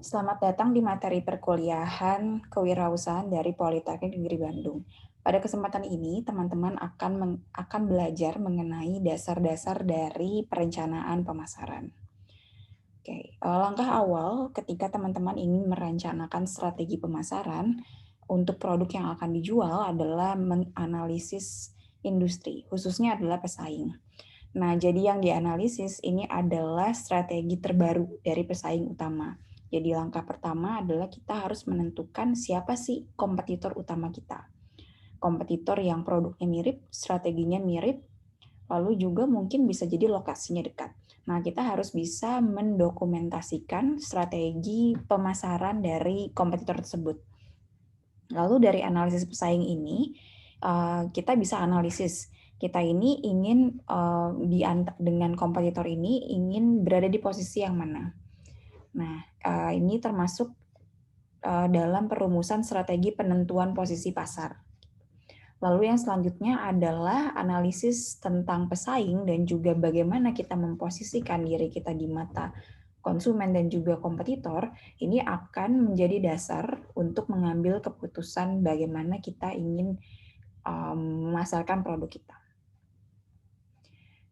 Selamat datang di materi perkuliahan Kewirausahaan dari Politeknik Negeri Bandung. Pada kesempatan ini, teman-teman akan belajar mengenai dasar-dasar dari perencanaan pemasaran. Oke, langkah awal ketika teman-teman ingin merencanakan strategi pemasaran untuk produk yang akan dijual adalah menganalisis industri, khususnya adalah pesaing. Nah, jadi yang dianalisis ini adalah strategi terbaru dari pesaing utama. Jadi langkah pertama adalah kita harus menentukan siapa sih kompetitor utama kita. Kompetitor yang produknya mirip, strateginya mirip, lalu juga mungkin bisa jadi lokasinya dekat. Nah, kita harus bisa mendokumentasikan strategi pemasaran dari kompetitor tersebut. Lalu dari analisis pesaing ini, kita bisa analisis kita ini ingin dengan kompetitor ini ingin berada di posisi yang mana. Nah, ini termasuk dalam perumusan strategi penentuan posisi pasar. Lalu yang selanjutnya adalah analisis tentang pesaing dan juga bagaimana kita memposisikan diri kita di mata konsumen dan juga kompetitor. Ini akan menjadi dasar untuk mengambil keputusan bagaimana kita ingin memasarkan produk kita.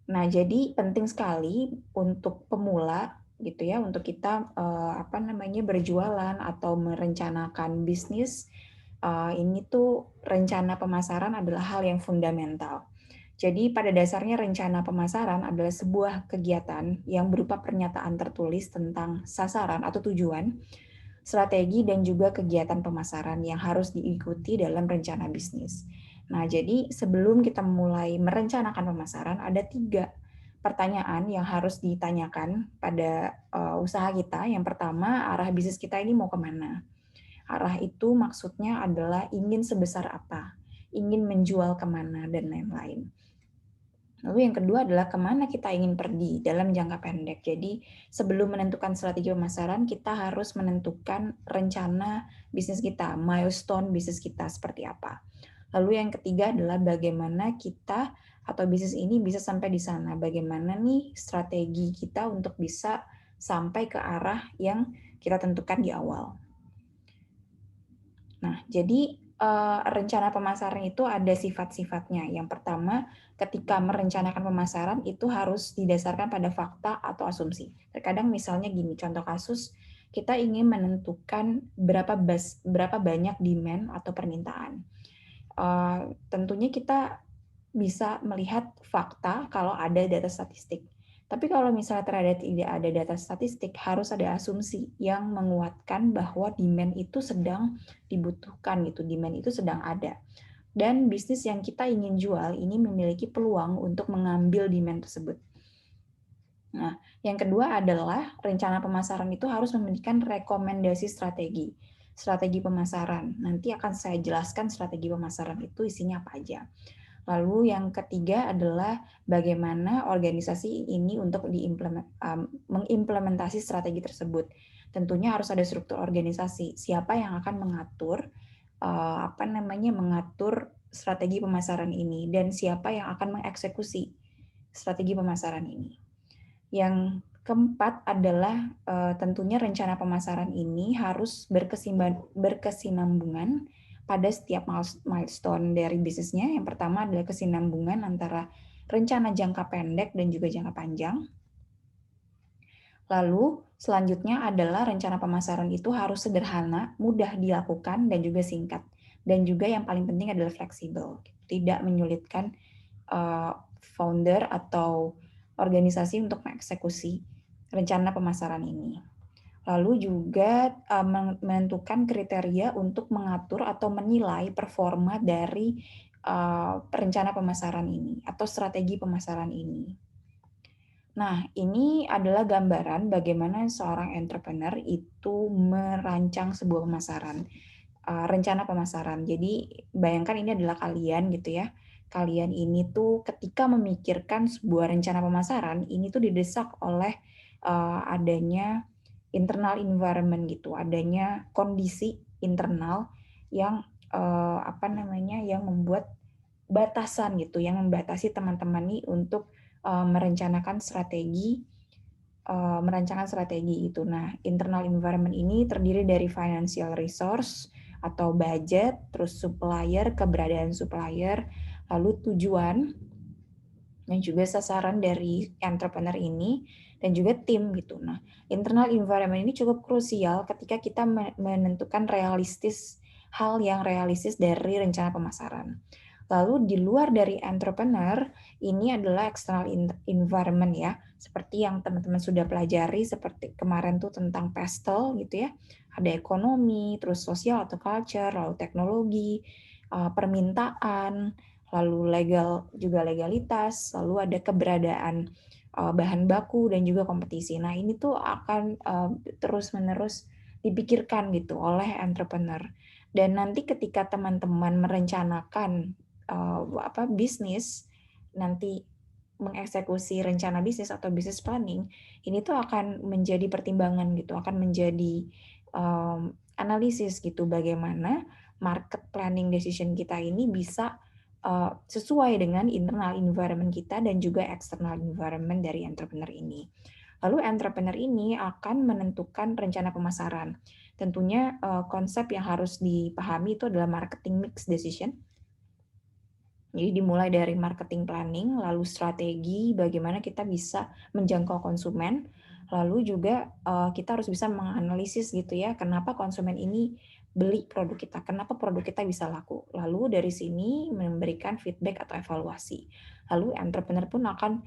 Nah, jadi penting sekali untuk pemula gitu ya, untuk kita berjualan atau merencanakan bisnis. Ini tuh rencana pemasaran adalah hal yang fundamental. Jadi pada dasarnya rencana pemasaran adalah sebuah kegiatan yang berupa pernyataan tertulis tentang sasaran atau tujuan, strategi dan juga kegiatan pemasaran yang harus diikuti dalam rencana bisnis. Nah, jadi sebelum kita mulai merencanakan pemasaran, ada 3 pertanyaan yang harus ditanyakan pada usaha kita. Yang pertama, arah bisnis kita ini mau kemana? Arah itu maksudnya adalah ingin sebesar apa, ingin menjual kemana, dan lain-lain. Lalu yang kedua adalah kemana kita ingin pergi dalam jangka pendek. Jadi sebelum menentukan strategi pemasaran, kita harus menentukan rencana bisnis kita, milestone bisnis kita seperti apa. Lalu yang ketiga adalah bagaimana kita atau bisnis ini bisa sampai di sana. Bagaimana nih strategi kita untuk bisa sampai ke arah yang kita tentukan di awal. Nah, jadi rencana pemasaran itu ada sifat-sifatnya. Yang pertama, ketika merencanakan pemasaran itu harus didasarkan pada fakta atau asumsi. Terkadang misalnya gini, contoh kasus, kita ingin menentukan berapa banyak demand atau permintaan. Tentunya kita bisa melihat fakta kalau ada data statistik. Tapi kalau misalnya tidak ada data statistik, harus ada asumsi yang menguatkan bahwa demand itu sedang dibutuhkan gitu, demand itu sedang ada. Dan bisnis yang kita ingin jual ini memiliki peluang untuk mengambil demand tersebut. Nah, yang kedua adalah rencana pemasaran itu harus memberikan rekomendasi strategi. Strategi pemasaran. Nanti akan saya jelaskan strategi pemasaran itu isinya apa aja. Lalu yang ketiga adalah bagaimana organisasi ini untuk mengimplementasi strategi tersebut. Tentunya harus ada struktur organisasi. Siapa yang akan mengatur mengatur strategi pemasaran ini dan siapa yang akan mengeksekusi strategi pemasaran ini. Yang keempat adalah tentunya rencana pemasaran ini harus berkesinambungan pada setiap milestone dari bisnisnya. Yang pertama adalah kesinambungan antara rencana jangka pendek dan juga jangka panjang. Lalu selanjutnya adalah rencana pemasaran itu harus sederhana, mudah dilakukan, dan juga singkat. Dan juga yang paling penting adalah fleksibel, tidak menyulitkan founder atau organisasi untuk mengeksekusi rencana pemasaran ini. Lalu juga menentukan kriteria untuk mengatur atau menilai performa dari rencana pemasaran ini atau strategi pemasaran ini. Nah, ini adalah gambaran bagaimana seorang entrepreneur itu merancang sebuah pemasaran, rencana pemasaran. Jadi bayangkan ini adalah kalian gitu ya. Kalian ini tuh ketika memikirkan sebuah rencana pemasaran, ini tuh didesak oleh adanya internal environment gitu, adanya kondisi internal yang yang membuat batasan gitu, yang membatasi teman-teman nih untuk merencanakan strategi merancangkan strategi itu. Nah, internal environment ini terdiri dari financial resource atau budget, terus supplier, keberadaan supplier, lalu tujuan, dan juga sasaran dari entrepreneur ini, dan juga tim gitu. Nah, internal environment ini cukup krusial ketika kita menentukan hal yang realistis dari rencana pemasaran. Lalu di luar dari entrepreneur, ini adalah external environment ya, seperti yang teman-teman sudah pelajari, seperti kemarin tuh tentang PESTEL gitu ya, ada ekonomi, terus sosial atau culture, lalu teknologi, permintaan, lalu juga legalitas, lalu ada keberadaan bahan baku dan juga kompetisi. Nah ini tuh akan terus-menerus dipikirkan gitu oleh entrepreneur. Dan nanti ketika teman-teman merencanakan bisnis, nanti mengeksekusi rencana bisnis atau bisnis planning, ini tuh akan menjadi pertimbangan gitu, akan menjadi analisis gitu bagaimana market planning decision kita ini bisa sesuai dengan internal environment kita dan juga external environment dari entrepreneur ini. Lalu entrepreneur ini akan menentukan rencana pemasaran. Tentunya konsep yang harus dipahami itu adalah marketing mix decision. Jadi dimulai dari marketing planning, lalu strategi bagaimana kita bisa menjangkau konsumen, lalu juga kita harus bisa menganalisis gitu ya, kenapa konsumen ini beli produk kita, kenapa produk kita bisa laku. Lalu dari sini memberikan feedback atau evaluasi. Lalu entrepreneur pun akan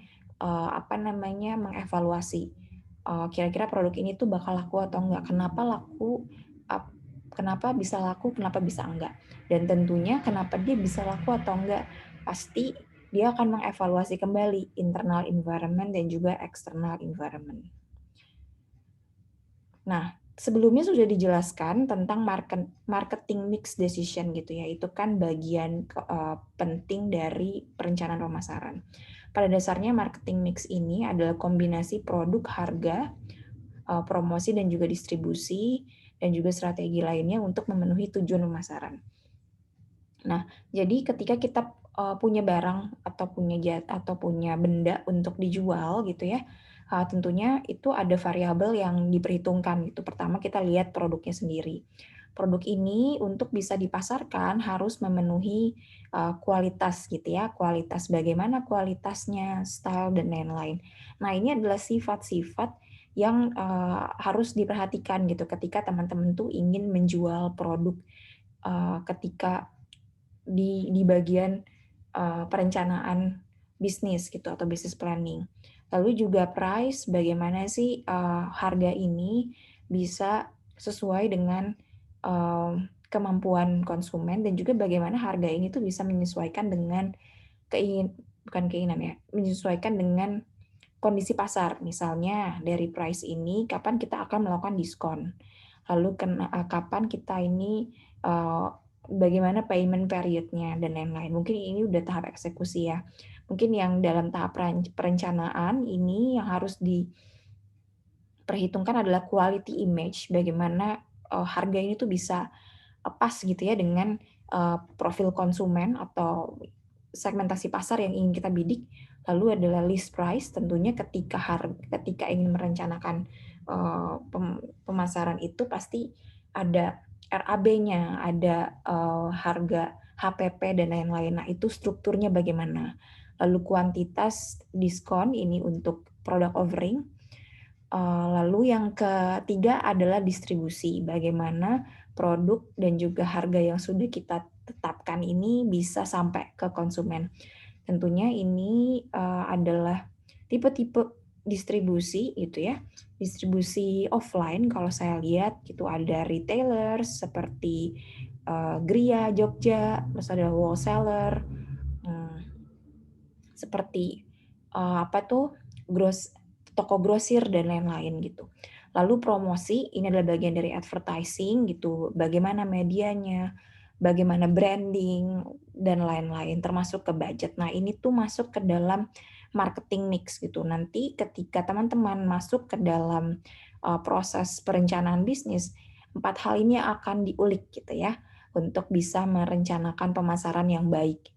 mengevaluasi kira-kira produk ini tuh bakal laku atau enggak, kenapa laku, kenapa bisa laku, kenapa bisa enggak. Dan tentunya kenapa dia bisa laku atau enggak, pasti dia akan mengevaluasi kembali internal environment dan juga external environment. Nah, sebelumnya sudah dijelaskan tentang marketing mix decision gitu ya, itu kan bagian penting dari perencanaan pemasaran. Pada dasarnya marketing mix ini adalah kombinasi produk, harga, promosi dan juga distribusi, dan juga strategi lainnya untuk memenuhi tujuan pemasaran. Nah, jadi ketika kita punya barang atau punya benda untuk dijual gitu ya, tentunya itu ada variabel yang diperhitungkan gitu. Pertama kita lihat produknya sendiri. Produk ini untuk bisa dipasarkan harus memenuhi kualitas gitu ya, kualitas bagaimana kualitasnya, style dan lain-lain. Nah, ini adalah sifat-sifat yang harus diperhatikan gitu ketika teman-teman tuh ingin menjual produk ketika di bagian perencanaan bisnis gitu atau business planning. Lalu juga price, bagaimana sih harga ini bisa sesuai dengan kemampuan konsumen dan juga bagaimana harga ini tuh bisa menyesuaikan dengan menyesuaikan dengan kondisi pasar. Misalnya dari price ini kapan kita akan melakukan diskon. Lalu kapan kita ini bagaimana payment period-nya dan lain-lain. Mungkin ini udah tahap eksekusi ya. Mungkin yang dalam tahap perencanaan ini yang harus diperhitungkan adalah quality image, bagaimana harga ini tuh bisa pas gitu ya dengan profil konsumen atau segmentasi pasar yang ingin kita bidik. Lalu adalah list price, tentunya ketika ingin merencanakan pemasaran itu pasti ada RAB-nya, ada harga HPP dan lain-lain. Nah, itu strukturnya bagaimana. Lalu kuantitas diskon ini untuk product offering. Lalu yang ketiga adalah distribusi. Bagaimana produk dan juga harga yang sudah kita tetapkan ini bisa sampai ke konsumen. Tentunya ini adalah tipe-tipe distribusi gitu ya. Distribusi offline kalau saya lihat gitu ada retailer seperti Gria, Jogja, terus ada wholesaler seperti toko grosir dan lain-lain gitu. Lalu promosi ini adalah bagian dari advertising gitu, bagaimana medianya, bagaimana branding dan lain-lain termasuk ke budget. Nah, ini tuh masuk ke dalam marketing mix gitu. Nanti ketika teman-teman masuk ke dalam proses perencanaan bisnis, 4 hal ini akan diulik gitu ya untuk bisa merencanakan pemasaran yang baik.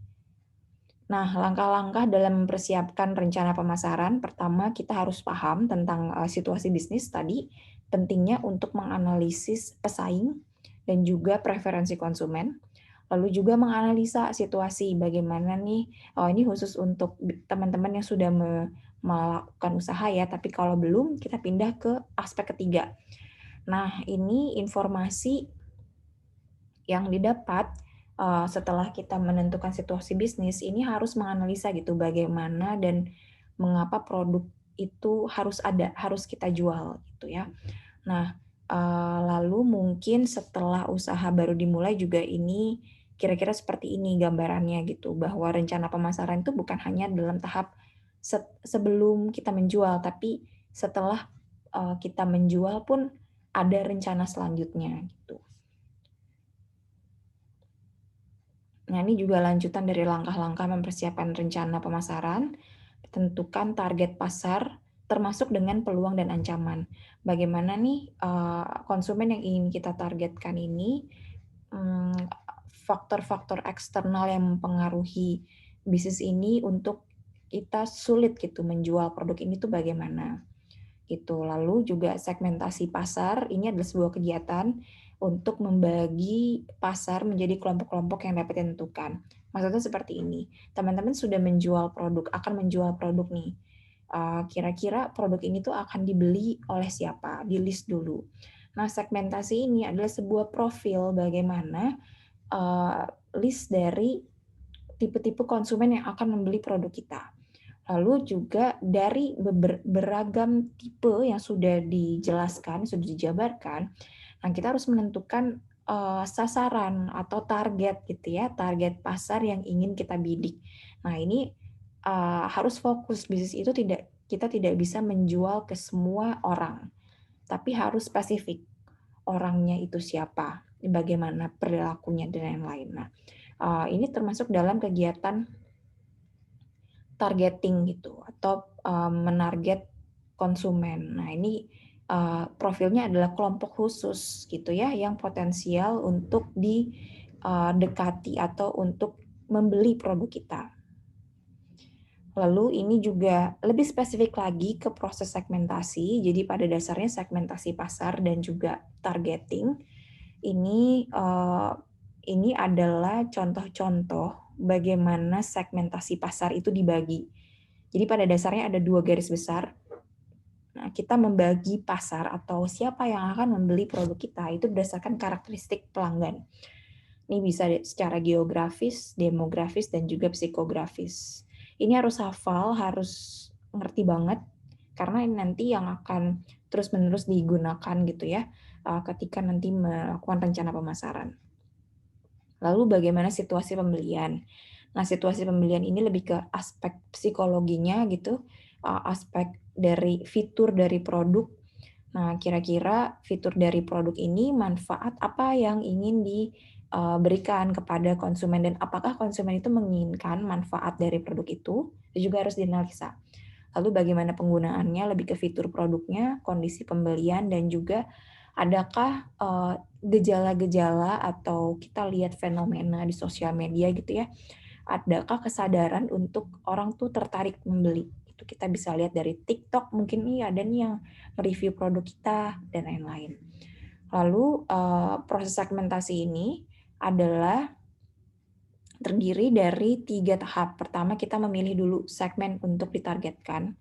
Nah, langkah-langkah dalam mempersiapkan rencana pemasaran, pertama kita harus paham tentang situasi bisnis tadi, pentingnya untuk menganalisis pesaing dan juga preferensi konsumen, lalu juga menganalisa situasi bagaimana nih, oh ini khusus untuk teman-teman yang sudah melakukan usaha ya, tapi kalau belum kita pindah ke aspek ketiga. Nah, ini informasi yang didapat setelah kita menentukan situasi bisnis ini harus menganalisa gitu bagaimana dan mengapa produk itu harus ada, harus kita jual gitu ya. Nah, lalu mungkin setelah usaha baru dimulai juga ini kira-kira seperti ini gambarannya gitu, bahwa rencana pemasaran itu bukan hanya dalam tahap sebelum kita menjual, tapi setelah kita menjual pun ada rencana selanjutnya gitu. Nah, ini juga lanjutan dari langkah-langkah mempersiapkan rencana pemasaran, tentukan target pasar, termasuk dengan peluang dan ancaman. Bagaimana nih konsumen yang ingin kita targetkan ini, faktor-faktor eksternal yang mempengaruhi bisnis ini untuk kita sulit gitu menjual produk ini tuh bagaimana gitu. Lalu juga segmentasi pasar, ini adalah sebuah kegiatan untuk membagi pasar menjadi kelompok-kelompok yang dapat ditentukan. Maksudnya seperti ini, teman-teman sudah menjual produk, akan menjual produk nih. Kira-kira produk ini tuh akan dibeli oleh siapa? Di list dulu. Nah, segmentasi ini adalah sebuah profil bagaimana list dari tipe-tipe konsumen yang akan membeli produk kita. Lalu juga dari beragam tipe yang sudah dijelaskan, sudah dijabarkan, nah kita harus menentukan sasaran atau target gitu ya, target pasar yang ingin kita bidik. Nah ini harus fokus, bisnis itu kita tidak bisa menjual ke semua orang, tapi harus spesifik. Orangnya itu siapa, bagaimana perilakunya dan lain-lain. Nah, ini termasuk dalam kegiatan targeting gitu atau menarget konsumen. Nah, ini profilnya adalah kelompok khusus gitu ya yang potensial untuk didekati atau untuk membeli produk kita. Lalu ini juga lebih spesifik lagi ke proses segmentasi. Jadi pada dasarnya segmentasi pasar dan juga targeting ini adalah contoh-contoh bagaimana segmentasi pasar itu dibagi. Jadi pada dasarnya ada 2 garis besar. Nah, kita membagi pasar atau siapa yang akan membeli produk kita itu berdasarkan karakteristik pelanggan. Ini bisa secara geografis, demografis, dan juga psikografis. Ini harus hafal, harus ngerti banget, karena ini nanti yang akan terus-menerus digunakan gitu ya, ketika nanti melakukan rencana pemasaran. Lalu bagaimana situasi pembelian? Nah, situasi pembelian ini lebih ke aspek psikologinya gitu, aspek dari fitur dari produk. Nah, kira-kira fitur dari produk ini manfaat apa yang ingin diberikan kepada konsumen dan apakah konsumen itu menginginkan manfaat dari produk itu juga harus dianalisa. Lalu bagaimana penggunaannya, lebih ke fitur produknya, kondisi pembelian, dan juga adakah gejala-gejala atau kita lihat fenomena di sosial media gitu ya, adakah kesadaran untuk orang tuh tertarik membeli. Itu kita bisa lihat dari TikTok, mungkin nih ada nih yang mereview produk kita, dan lain-lain. Lalu proses segmentasi ini adalah terdiri dari 3 tahap. Pertama, kita memilih dulu segmen untuk ditargetkan.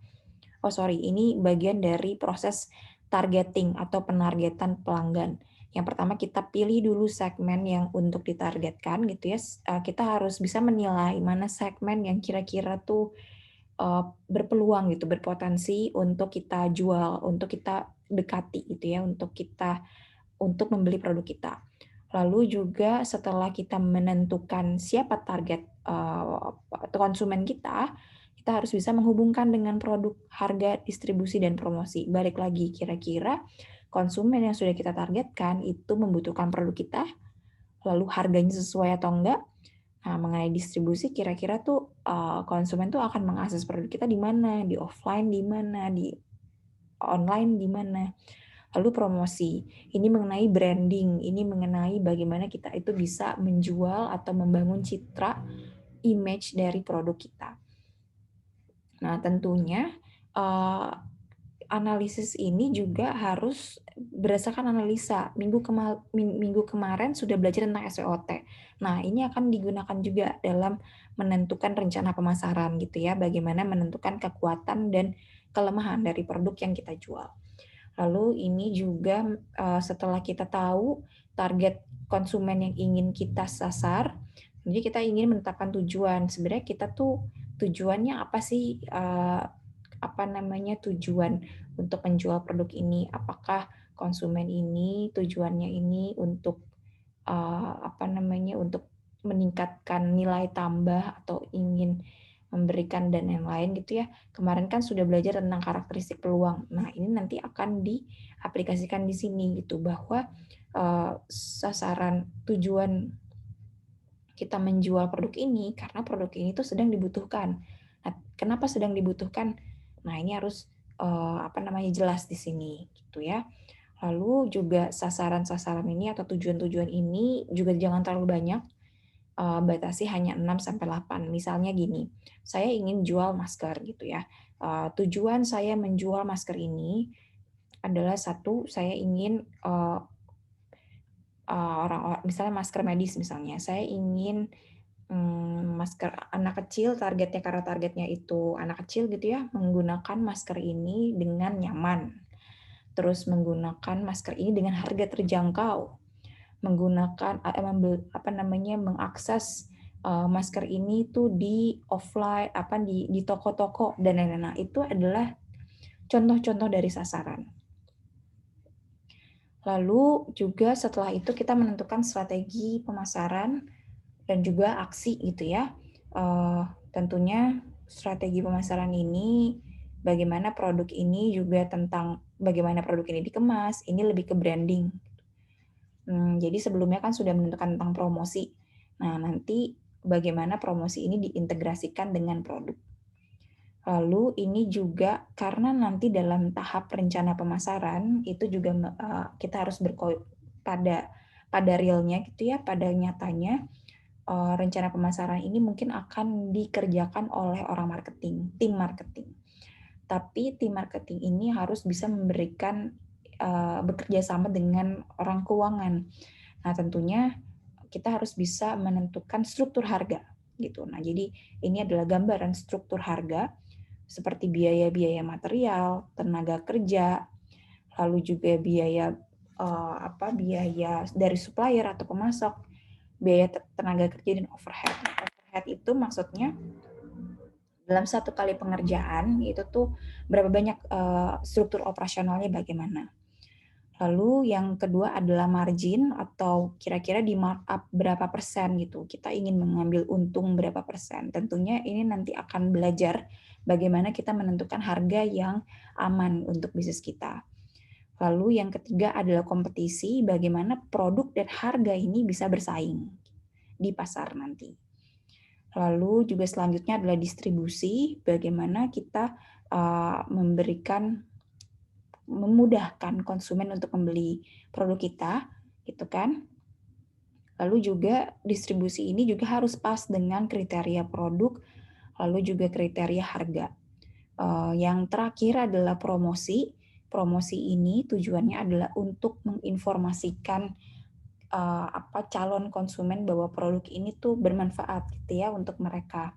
Oh sorry, ini bagian dari proses targeting atau penargetan pelanggan. Yang pertama kita pilih dulu segmen yang untuk ditargetkan gitu ya. Kita harus bisa menilai mana segmen yang kira-kira tuh berpeluang gitu, berpotensi untuk kita jual, untuk kita dekati gitu ya, untuk membeli produk kita. Lalu juga setelah kita menentukan siapa target konsumen kita harus bisa menghubungkan dengan produk, harga, distribusi, dan promosi. Balik lagi, kira-kira konsumen yang sudah kita targetkan itu membutuhkan produk kita, lalu harganya sesuai atau enggak. Nah, mengenai distribusi, kira-kira tuh konsumen tuh akan mengakses produk kita di mana, di offline di mana, di online di mana. Lalu promosi, ini mengenai branding, ini mengenai bagaimana kita itu bisa menjual atau membangun citra image dari produk kita. Nah, tentunya analisis ini juga harus berdasarkan analisa. Minggu kemarin sudah belajar tentang SWOT. Nah, ini akan digunakan juga dalam menentukan rencana pemasaran gitu ya, bagaimana menentukan kekuatan dan kelemahan dari produk yang kita jual. Lalu ini juga setelah kita tahu target konsumen yang ingin kita sasar, jadi kita ingin menetapkan tujuan. Sebenarnya kita tuh tujuannya apa sih? Tujuan untuk menjual produk ini? Apakah konsumen ini tujuannya ini untuk untuk meningkatkan nilai tambah atau ingin memberikan dan yang lain gitu ya. Kemarin kan sudah belajar tentang karakteristik peluang. Nah, ini nanti akan diaplikasikan di sini gitu bahwa sasaran tujuan kita menjual produk ini karena produk ini tuh sedang dibutuhkan. Nah, kenapa sedang dibutuhkan? Nah, ini harus jelas di sini gitu ya. Lalu juga sasaran-sasaran ini atau tujuan-tujuan ini juga jangan terlalu banyak, batasi hanya 6 sampai 8. Misalnya gini, saya ingin jual masker gitu ya. Tujuan saya menjual masker ini adalah satu, saya ingin misalnya masker medis misalnya, saya ingin masker anak kecil karena targetnya itu anak kecil gitu ya, menggunakan masker ini dengan nyaman. Terus menggunakan masker ini dengan harga terjangkau. Mengakses masker ini tuh di offline di toko-toko dan lain-lain. Nah, itu adalah contoh-contoh dari sasaran. Lalu juga setelah itu kita menentukan strategi pemasaran dan juga aksi gitu ya. Tentunya strategi pemasaran ini bagaimana produk ini juga tentang bagaimana produk ini dikemas, ini lebih ke branding. Jadi sebelumnya kan sudah menentukan tentang promosi. Nah, nanti bagaimana promosi ini diintegrasikan dengan produk. Lalu ini juga karena nanti dalam tahap rencana pemasaran itu juga kita harus pada realnya gitu ya, pada nyatanya rencana pemasaran ini mungkin akan dikerjakan oleh orang marketing, tim marketing. Tapi tim marketing ini harus bisa memberikan bekerja sama dengan orang keuangan. Nah, tentunya kita harus bisa menentukan struktur harga gitu. Nah, jadi ini adalah gambaran struktur harga seperti biaya-biaya material, tenaga kerja, lalu juga biaya biaya dari supplier atau pemasok, biaya tenaga kerja dan overhead. Overhead itu maksudnya dalam satu kali pengerjaan itu tuh berapa banyak struktur operasionalnya bagaimana. Lalu yang kedua adalah margin atau kira-kira di markup berapa persen gitu. Kita ingin mengambil untung berapa persen. Tentunya ini nanti akan belajar bagaimana kita menentukan harga yang aman untuk bisnis kita. Lalu yang ketiga adalah kompetisi, bagaimana produk dan harga ini bisa bersaing di pasar nanti. Lalu juga selanjutnya adalah distribusi, bagaimana kita memudahkan konsumen untuk membeli produk kita, gitu kan. Lalu juga distribusi ini juga harus pas dengan kriteria produk, lalu juga kriteria harga. Yang terakhir adalah promosi. Promosi ini tujuannya adalah untuk menginformasikan calon konsumen bahwa produk ini tuh bermanfaat gitu ya untuk mereka.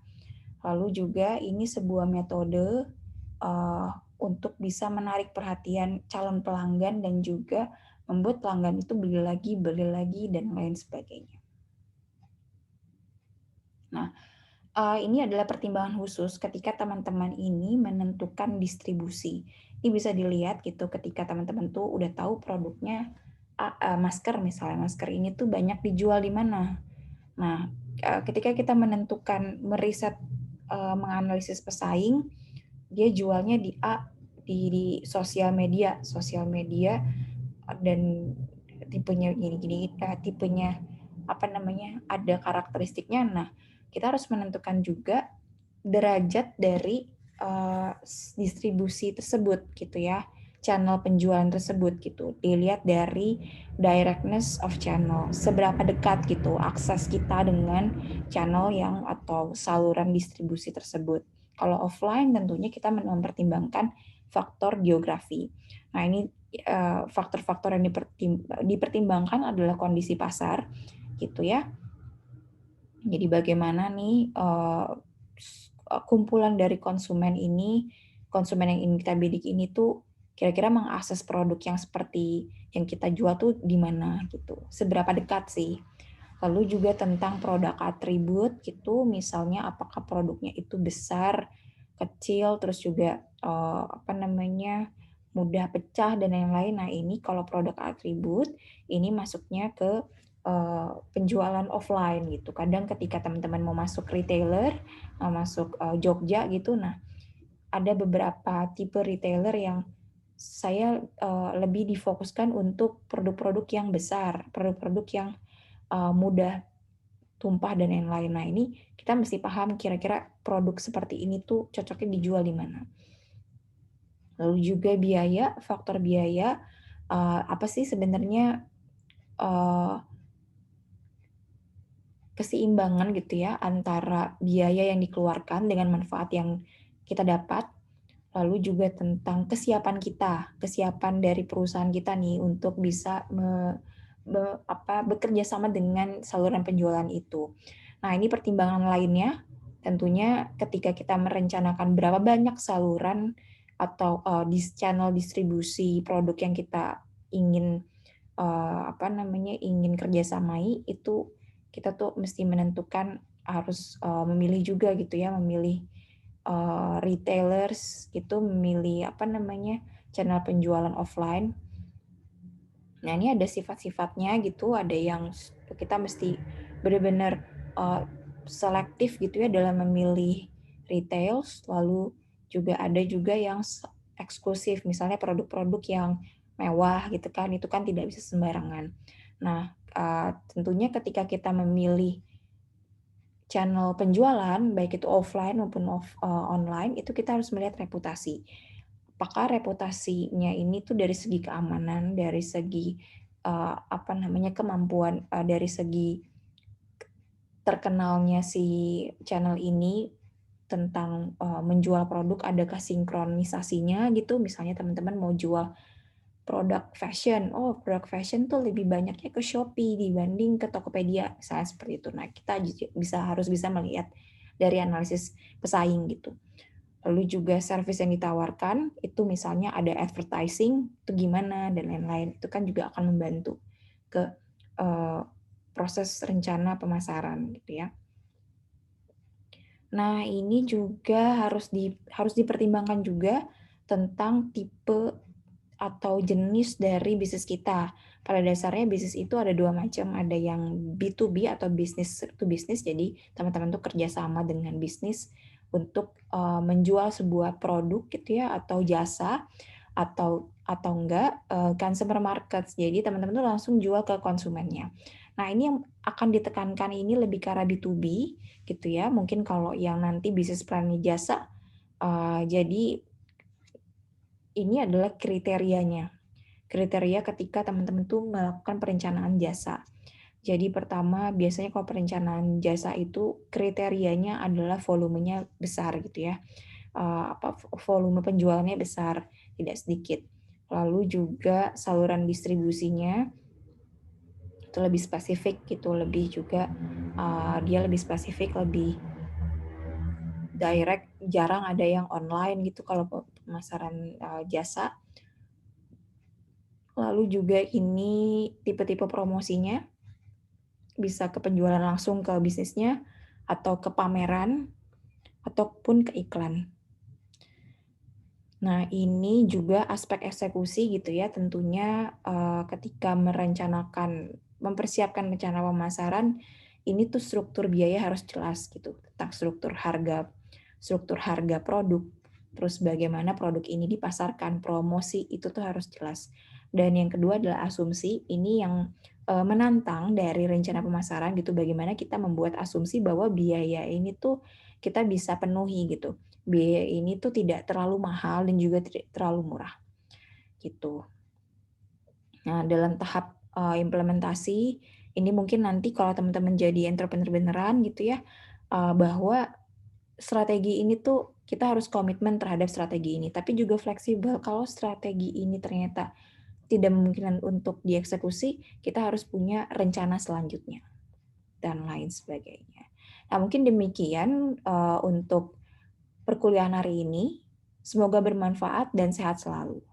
Lalu juga ini sebuah metode untuk bisa menarik perhatian calon pelanggan dan juga membuat pelanggan itu beli lagi, dan lain sebagainya. Nah, ini adalah pertimbangan khusus ketika teman-teman ini menentukan distribusi. Ini bisa dilihat gitu ketika teman-teman tuh udah tahu produknya masker misalnya, masker ini tuh banyak dijual di mana. Nah, ketika kita meriset, menganalisis pesaing, dia jualnya di A di sosial media dan tipenya gini-gini, tipenya ada karakteristiknya. Nah, kita harus menentukan juga derajat dari distribusi tersebut gitu ya. channel penjualan tersebut gitu. Dilihat dari directness of channel, seberapa dekat gitu akses kita dengan channel yang atau saluran distribusi tersebut. Kalau offline tentunya kita mempertimbangkan faktor geografi. Nah, ini faktor-faktor yang dipertimbangkan adalah kondisi pasar gitu ya. Jadi bagaimana nih kumpulan dari konsumen yang ingin kita bidik ini tuh kira-kira mengakses produk yang seperti yang kita jual tuh di mana gitu. Seberapa dekat sih? Lalu juga tentang produk atribut gitu, misalnya apakah produknya itu besar, kecil, terus juga mudah pecah dan lain-lain. Nah, ini kalau produk atribut ini masuknya ke penjualan offline gitu. Kadang ketika teman-teman mau masuk retailer, mau masuk Jogja gitu, nah ada beberapa tipe retailer yang saya lebih difokuskan untuk produk-produk yang besar, produk-produk yang mudah tumpah dan lain-lain. Nah, ini kita mesti paham kira-kira produk seperti ini tuh cocoknya dijual di mana. Lalu juga biaya, faktor biaya, apa sih sebenarnya keseimbangan gitu ya antara biaya yang dikeluarkan dengan manfaat yang kita dapat. Lalu juga tentang kesiapan dari perusahaan kita nih untuk bisa bekerja sama dengan saluran penjualan itu. Nah, ini pertimbangan lainnya tentunya ketika kita merencanakan berapa banyak saluran atau channel distribusi produk yang kita ingin ingin kerjasamai, itu kita tuh mesti menentukan harus memilih juga gitu ya, memilih retailers gitu, memilih channel penjualan offline. Nah, ini ada sifat-sifatnya gitu, ada yang kita mesti benar-benar selektif gitu ya dalam memilih retails, lalu juga ada juga yang eksklusif, misalnya produk-produk yang mewah gitu kan, itu kan tidak bisa sembarangan. Nah, tentunya ketika kita memilih channel penjualan, baik itu offline maupun online, itu kita harus melihat reputasi. Apakah reputasinya ini tuh dari segi keamanan, dari segi kemampuan, dari segi terkenalnya si channel ini tentang menjual produk, adakah sinkronisasinya gitu. Misalnya teman-teman mau jual produk fashion, produk fashion tuh lebih banyaknya ke Shopee dibanding ke Tokopedia, misalnya seperti itu. Nah, kita harus bisa melihat dari analisis pesaing gitu. Lalu juga service yang ditawarkan, itu misalnya ada advertising, itu gimana, dan lain-lain. Itu kan juga akan membantu ke proses rencana pemasaran gitu ya. Nah, ini juga harus dipertimbangkan juga tentang tipe atau jenis dari bisnis kita. Pada dasarnya bisnis itu ada dua macam, ada yang B2B atau business to business, jadi teman-teman tuh kerjasama dengan bisnis untuk menjual sebuah produk gitu ya, atau jasa, atau enggak consumer market, jadi teman-teman tuh langsung jual ke konsumennya. Nah, ini yang akan ditekankan ini lebih ke arah B2B gitu ya, mungkin kalau yang nanti bisnis plannya jasa, jadi ini adalah kriterianya. Kriteria ketika teman-teman tuh melakukan perencanaan jasa. Jadi pertama, biasanya kalau perencanaan jasa itu kriterianya adalah volumenya besar gitu ya. Volume penjualannya besar, tidak sedikit. Lalu juga saluran distribusinya itu lebih spesifik gitu, lebih juga dia lebih spesifik, lebih direct, jarang ada yang online gitu kalau pemasaran jasa. Lalu juga ini tipe-tipe promosinya, bisa ke penjualan langsung ke bisnisnya, atau ke pameran, ataupun ke iklan. Nah, ini juga aspek eksekusi gitu ya, tentunya ketika mempersiapkan rencana pemasaran, ini tuh struktur biaya harus jelas gitu, tentang struktur harga produk, terus bagaimana produk ini dipasarkan, promosi, itu tuh harus jelas. Dan yang kedua adalah asumsi, ini yang menantang dari rencana pemasaran gitu, bagaimana kita membuat asumsi bahwa biaya ini tuh kita bisa penuhi gitu. Biaya ini tuh tidak terlalu mahal dan juga tidak terlalu murah. gitu. Nah, dalam tahap implementasi ini mungkin nanti kalau teman-teman jadi entrepreneur beneran gitu ya, bahwa strategi ini tuh kita harus komitmen terhadap strategi ini, tapi juga fleksibel kalau strategi ini ternyata tidak memungkinkan untuk dieksekusi, kita harus punya rencana selanjutnya dan lain sebagainya. Nah, mungkin demikian untuk perkuliahan hari ini. Semoga bermanfaat dan sehat selalu.